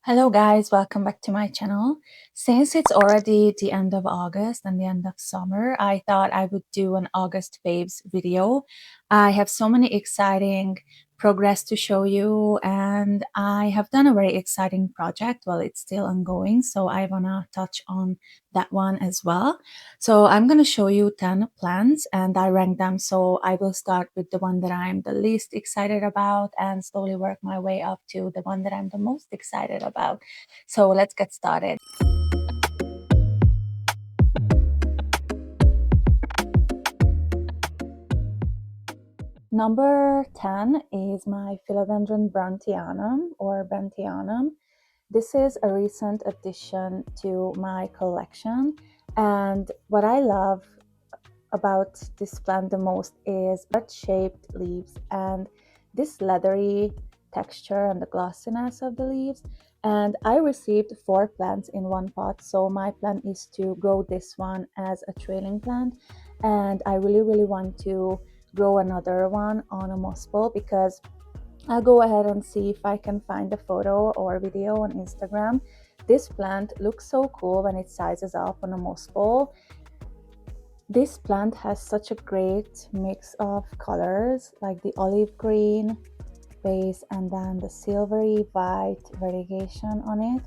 Hello guys, welcome back to my channel. Since it's already the end of August and the end of summer, I thought I would do an August faves video. I have so many exciting progress to show you, and I have done a very exciting project. Well, it's still ongoing, so I wanna touch on that one as well. So I'm gonna show you 10 plants and I rank them. So I will start with the one that I'm the least excited about and slowly work my way up to the one that I'm the most excited about. So let's get started. Number 10 is my Philodendron Brandtianum or Brandtianum. This is a recent addition to my collection, and what I love about this plant the most is heart-shaped leaves and this leathery texture and the glossiness of the leaves. And I received 4 plants in one pot, so my plan is to grow this one as a trailing plant, and I really want to grow another one on a moss bowl because I'll go ahead and see if I can find a photo or video on Instagram. This plant looks so cool when it sizes up on a moss bowl. This plant has such a great mix of colors, like the olive green base and then the silvery white variegation on it.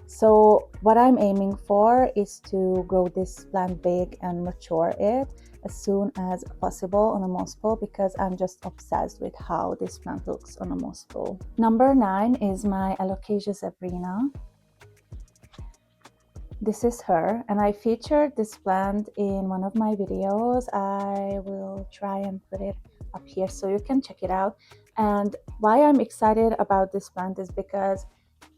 So what I'm aiming for is to grow this plant big and mature it as soon as possible on a moss bowl because I'm just obsessed with how this plant looks on a moss bowl. Number 9 is my Alocasia Zebrina. This is her, and I featured this plant in one of my videos. I will try and put it up here so you can check it out. And why I'm excited about this plant is because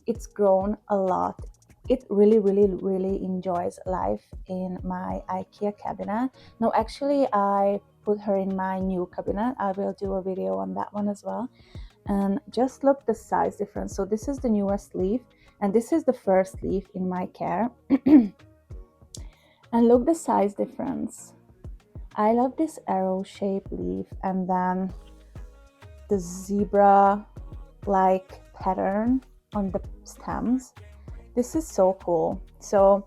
it's grown a lot. It really enjoys life in my IKEA cabinet. No, actually I put her in my new cabinet. I will do a video on that one as well. And just look the size difference. So this is the newest leaf and this is the first leaf in my care. And look the size difference. I love this arrow shaped leaf and then the zebra like pattern on the stems. This is so cool. So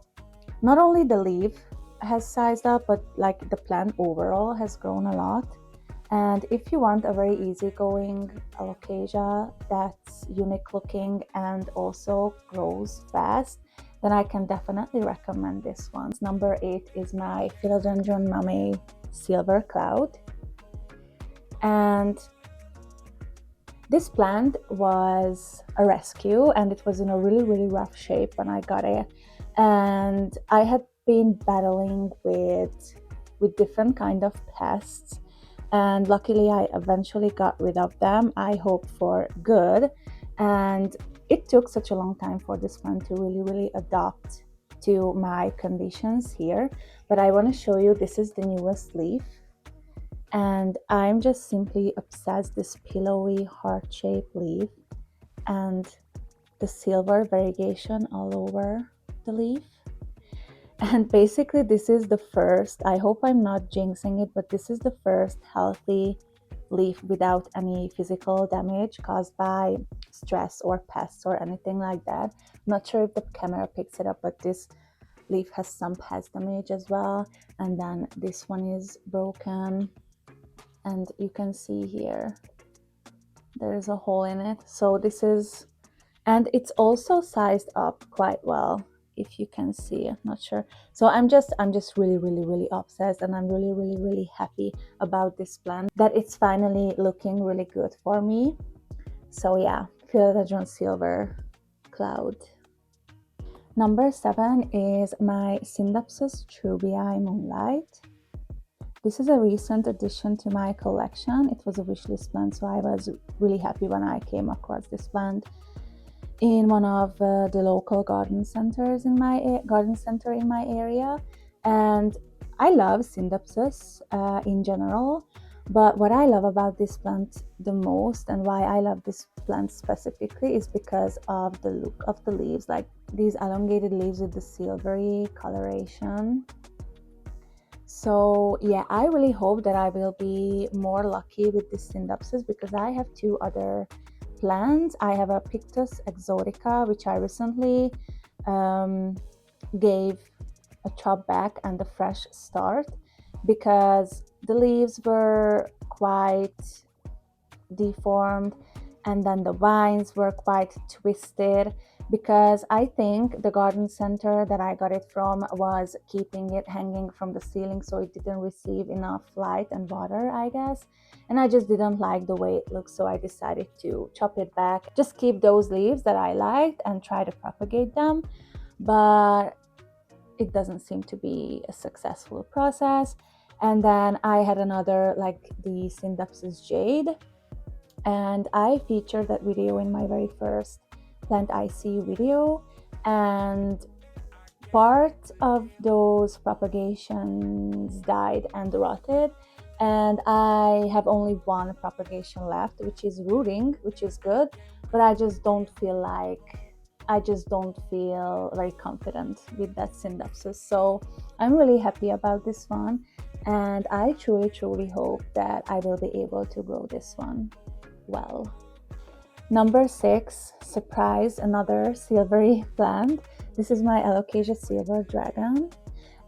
not only the leaf has sized up, but like the plant overall has grown a lot. And if you want a very easygoing alocasia that's unique looking and also grows fast, then I can definitely recommend this one. Number 8 is my Philodendron Mamei Silver Cloud. And this plant was a rescue and it was in a really rough shape when I got it. And I had been battling with different kind of pests. And luckily I eventually got rid of them, I hope for good. And it took such a long time for this plant to really adapt to my conditions here. But I want to show you, this is the newest leaf. And I'm just simply obsessed this pillowy heart-shaped leaf and the silver variegation all over the leaf. And basically this is the first, I hope I'm not jinxing it, but this is the first healthy leaf without any physical damage caused by stress or pests or anything like that. I'm not sure if the camera picks it up, but this leaf has some pest damage as well. And then this one is broken. And you can see here, there's a hole in it. So this is, and it's also sized up quite well, if you can see. I'm not sure. So I'm just really obsessed, and I'm really happy about this plant, that it's finally looking really good for me. So yeah, Philodendron Silver Cloud. Number 7 is my Scindapsus Treubii Moonlight. This is a recent addition to my collection. It was a wishlist plant, so I was really happy when I came across this plant in one of the local garden centers in my area. And I love Scindapsus in general, but what I love about this plant the most, and why I love this plant specifically, is because of the look of the leaves, like these elongated leaves with the silvery coloration. So yeah, I really hope that I will be more lucky with this Scindapsus because I have 2 other plants, I have a Pictus exotica, which I recently gave a chop back and a fresh start because the leaves were quite deformed, and then the vines were quite twisted because I think the garden center that I got it from was keeping it hanging from the ceiling, so it didn't receive enough light and water, I guess, and I just didn't like the way it looks, so I decided to chop it back, just keep those leaves that I liked and try to propagate them. But it doesn't seem to be a successful process. And then I had another, like the Scindapsus jade, and I featured that video in my very first Plant ICU video, and part of those propagations died and rotted, and I have only one propagation left, which is rooting, which is good, but I just don't feel very confident with that Scindapsus. So I'm really happy about this one, and I truly hope that I will be able to grow this one well. Number 6, surprise, another silvery plant. This is my Alocasia Silver Dragon,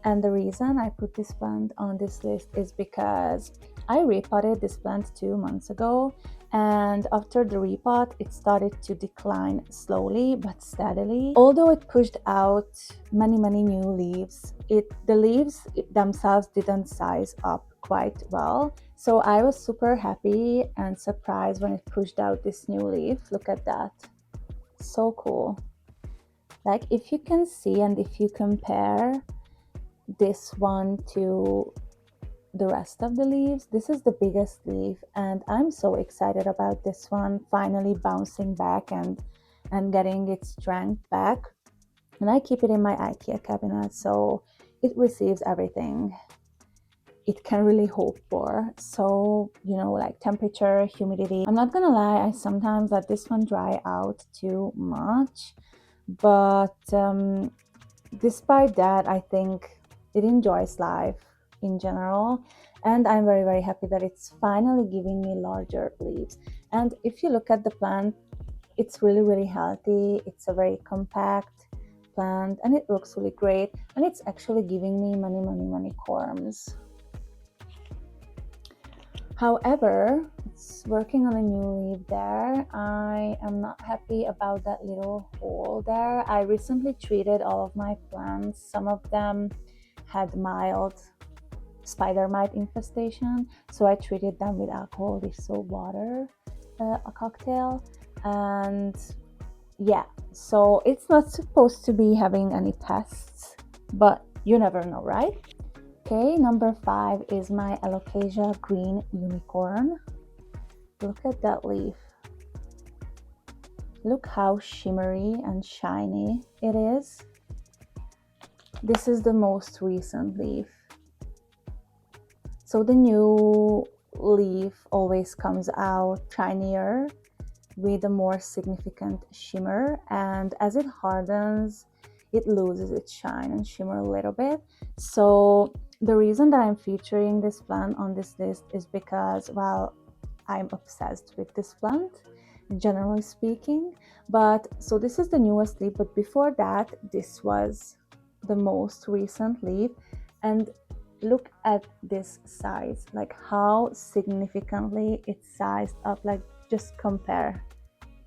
and the reason I put this plant on this list is because I repotted this plant 2 months ago, and after the repot it started to decline slowly but steadily. Although it pushed out many new leaves, the leaves themselves didn't size up quite well. So I was super happy and surprised when it pushed out this new leaf. Look at that, so cool. Like, if you can see and if you compare this one to the rest of the leaves, this is the biggest leaf, and I'm so excited about this one finally bouncing back and getting its strength back. And I keep it in my IKEA cabinet, so it receives everything it can really hope for. So, like temperature, humidity. I'm not gonna lie, I sometimes let this one dry out too much, but despite that, I think it enjoys life in general, and I'm very happy that it's finally giving me larger leaves. And if you look at the plant, it's really healthy. It's a very compact plant, and it looks really great, and it's actually giving me many corms. However, it's working on a new leaf there. I am not happy about that little hole there. I recently treated all of my plants. Some of them had mild spider mite infestation, so I treated them with alcohol dish soap water, a cocktail, and yeah, so it's not supposed to be having any pests, but you never know, right? Okay, number 5 is my Alocasia green unicorn. Look at that leaf. Look how shimmery and shiny it is. This is the most recent leaf. So the new leaf always comes out shinier with a more significant shimmer, and as it hardens, it loses its shine and shimmer a little bit. So the reason that I'm featuring this plant on this list is because, well, I'm obsessed with this plant, generally speaking. But so this is the newest leaf, but before that, this was the most recent leaf. And look at this size, like how significantly it's sized up. Like, just compare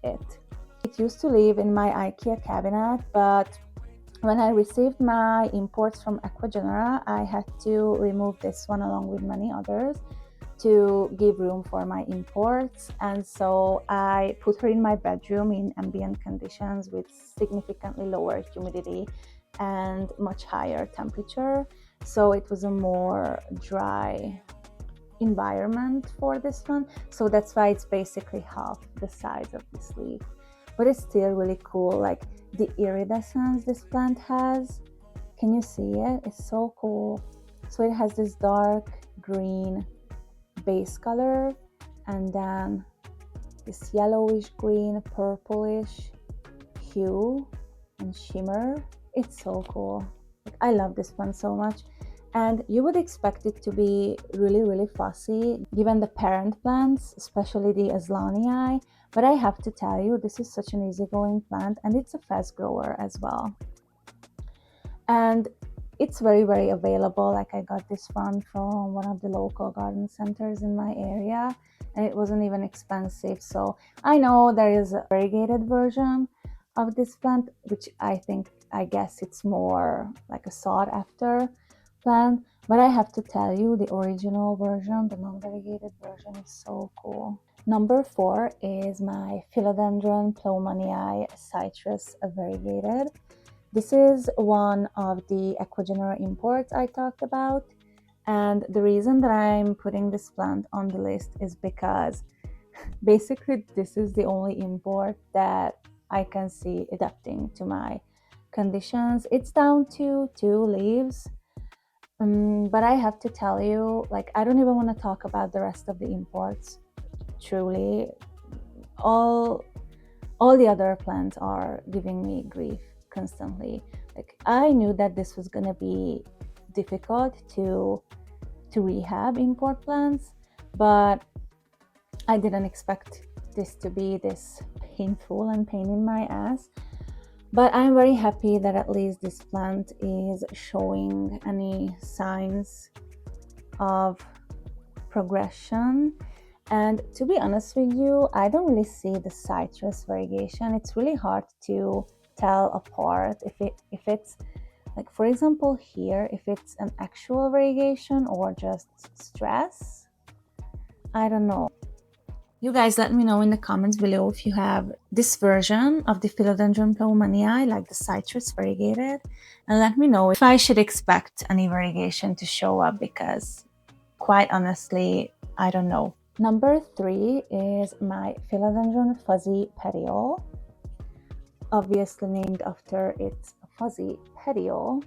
it. It used to live in my IKEA cabinet, but when I received my imports from Aquagenera, I had to remove this one along with many others to give room for my imports. And so I put her in my bedroom in ambient conditions with significantly lower humidity and much higher temperature. So it was a more dry environment for this one. So that's why it's basically half the size of this leaf. But it's still really cool. Like, the iridescence this plant has, can you see it? It's so cool. So it has this dark green base color, and then this yellowish green, purplish hue and shimmer. It's so cool. Like, I love this one so much. And you would expect it to be really fussy given the parent plants, especially the Aslanii, But I have to tell you, this is such an easygoing plant, and it's a fast grower as well. And it's very, very available. Like, I got this one from one of the local garden centers in my area, and it wasn't even expensive. So I know there is a variegated version of this plant, which I guess it's more like a sought after plant. But I have to tell you, the original version, the non-variegated version, is so cool. Number 4 is my Philodendron Plowmanii citrus variegated. This is one of the Ecuador imports I talked about, and the reason that I'm putting this plant on the list is because basically this is the only import that I can see adapting to my conditions. It's down to 2 leaves, but I have to tell you, like, I don't even want to talk about the rest of the imports. Truly, all the other plants are giving me grief constantly. Like, I knew that this was gonna be difficult to rehab import plants, but I didn't expect this to be this painful and pain in my ass. But I'm very happy that at least this plant is showing any signs of progression. And to be honest with you, I don't really see the citrus variegation. It's really hard to tell apart if it's, like, for example here, if it's an actual variegation or just stress. I don't know. You guys let me know in the comments below if you have this version of the Philodendron Plowmanii, like the citrus variegated, and let me know if I should expect any variegation to show up, because quite honestly, I don't know. Number 3 is my Philodendron Fuzzy Petiole, obviously named after its fuzzy petiole,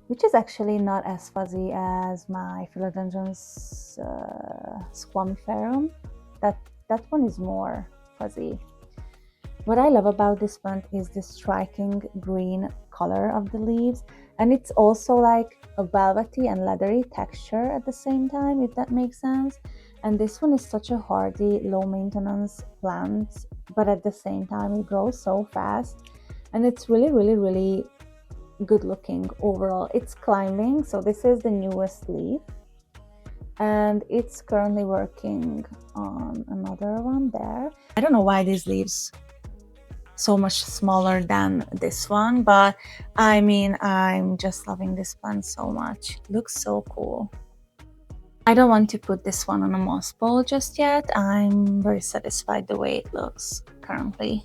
which is actually not as fuzzy as my Philodendron squamiferum. That one is more fuzzy. What I love about this plant is the striking green color of the leaves, and it's also like a velvety and leathery texture at the same time, if that makes sense. And this one is such a hardy, low maintenance plant, but at the same time it grows so fast, and it's really, really, really good looking overall. It's climbing, so this is the newest leaf, and it's currently working on another one there. I don't know why these leaves so much smaller than this one, but I mean, I'm just loving this plant so much. It looks so cool. I don't want to put this one on a moss bowl just yet. I'm very satisfied the way it looks currently.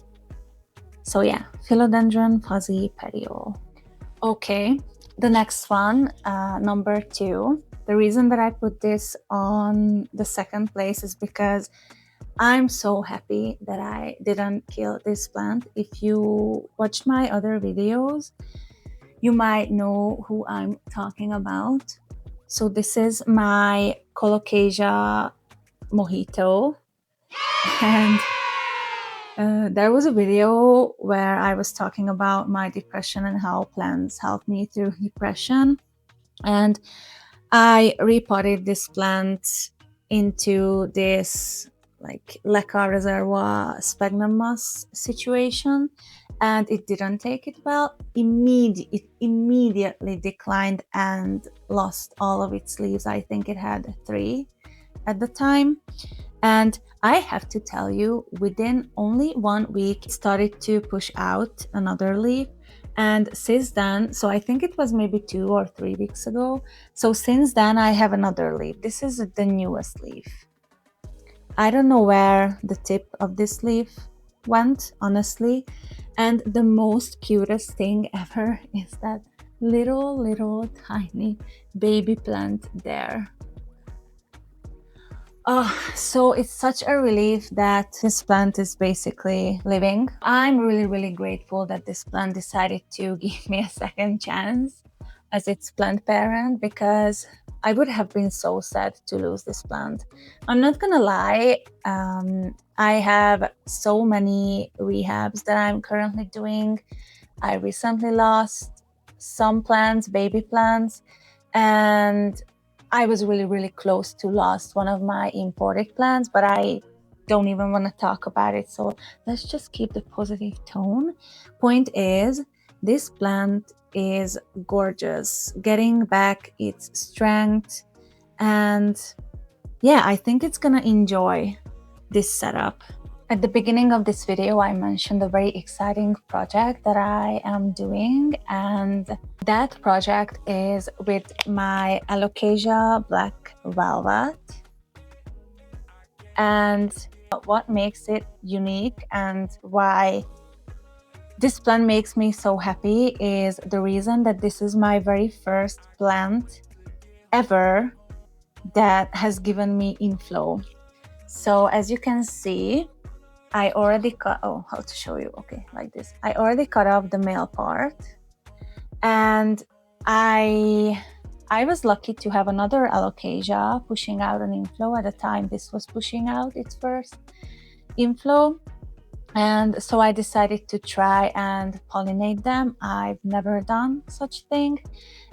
So yeah, Philodendron Fuzzy Petiole. Okay, the next one, number 2. The reason that I put this on the second place is because I'm so happy that I didn't kill this plant. If you watched my other videos, you might know who I'm talking about. So this is my Colocasia Mojito, and there was a video where I was talking about my depression and how plants helped me through depression, and I repotted this plant into this like leca reservoir sphagnum moss situation, and it didn't take it well. It immediately declined and lost all of its leaves. I think it had 3 at the time, and I have to tell you, within only 1 week it started to push out another leaf. And since then, so I think it was maybe 2 or 3 weeks ago, so since then I have another leaf. This is the newest leaf. I don't know where the tip of this leaf went, honestly. And the most cutest thing ever is that little tiny baby plant there. Oh, so it's such a relief that this plant is basically living. I'm really, really grateful that this plant decided to give me a second chance as its plant parent, because I would have been so sad to lose this plant. I'm not gonna lie, I have so many rehabs that I'm currently doing. I recently lost some plants, baby plants, and I was really, really close to lost one of my imported plants, but I don't even want to talk about it. So let's just keep the positive tone. Point is, this plant is gorgeous, getting back its strength, and yeah, I think it's gonna enjoy this setup. At the beginning of this video, I mentioned a very exciting project that I am doing, and that project is with my Alocasia black velvet. And what makes it unique and why this plant makes me so happy is the reason that this is my very first plant ever that has given me inflow. So as you can see, I already cut, oh, how to show you, okay, like this. I already cut off the male part, and I was lucky to have another Alocasia pushing out an inflow at the time this was pushing out its first inflow. And so I decided to try and pollinate them. I've never done such thing,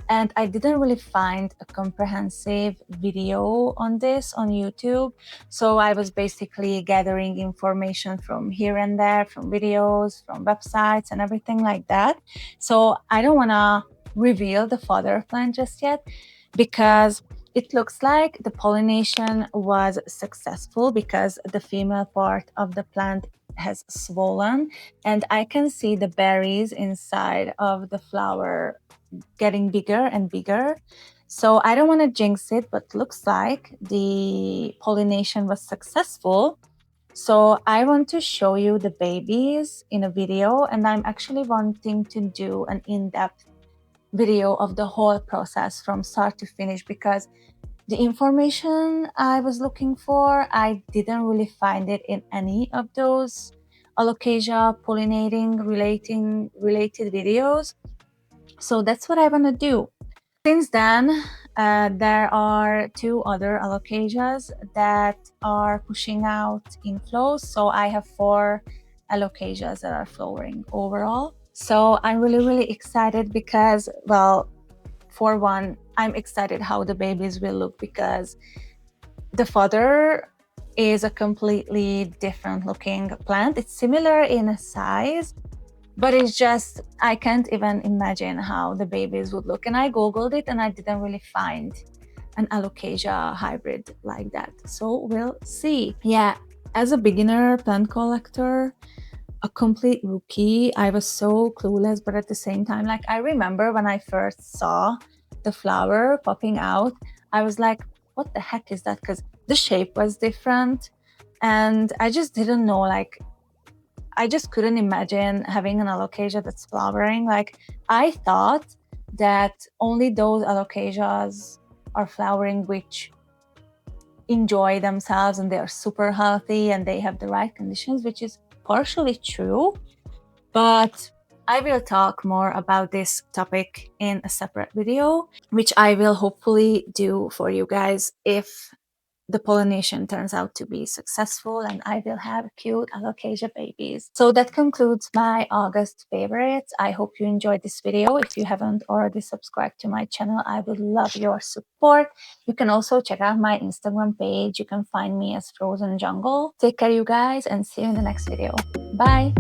and I didn't really find a comprehensive video on this on YouTube. So I was basically gathering information from here and there, from videos, from websites and everything like that. So I don't want to reveal the father plant just yet, because it looks like the pollination was successful because the female part of the plant has swollen, and I can see the berries inside of the flower getting bigger and bigger. So I don't want to jinx it, but looks like the pollination was successful. So I want to show you the babies in a video, and I'm actually wanting to do an in-depth video of the whole process from start to finish, because the information I was looking for, I didn't really find it in any of those Alocasia pollinating related videos. So that's what I want to do. Since then, there are 2 other Alocasias that are pushing out inflows. So I have 4 Alocasias that are flowering overall. So I'm really excited because, well, for one, I'm excited how the babies will look, because the father is a completely different looking plant. It's similar in size, but it's just, I can't even imagine how the babies would look. And I Googled it and I didn't really find an Alocasia hybrid like that. So we'll see. Yeah, as a beginner plant collector, a complete rookie, I was so clueless, but at the same time, like, I remember when I first saw the flower popping out, I was like, what the heck is that? Because the shape was different, and I just didn't know, like, I just couldn't imagine having an Alocasia that's flowering. Like, I thought that only those Alocasias are flowering which enjoy themselves and they are super healthy and they have the right conditions, which is partially true, but I will talk more about this topic in a separate video, which I will hopefully do for you guys if the pollination turns out to be successful and I will have cute Alocasia babies. So that concludes my August favorites. I hope you enjoyed this video. If you haven't already subscribed to my channel, I would love your support. You can also check out my Instagram page. You can find me as frozenjungle. Take care, you guys, and see you in the next video. Bye!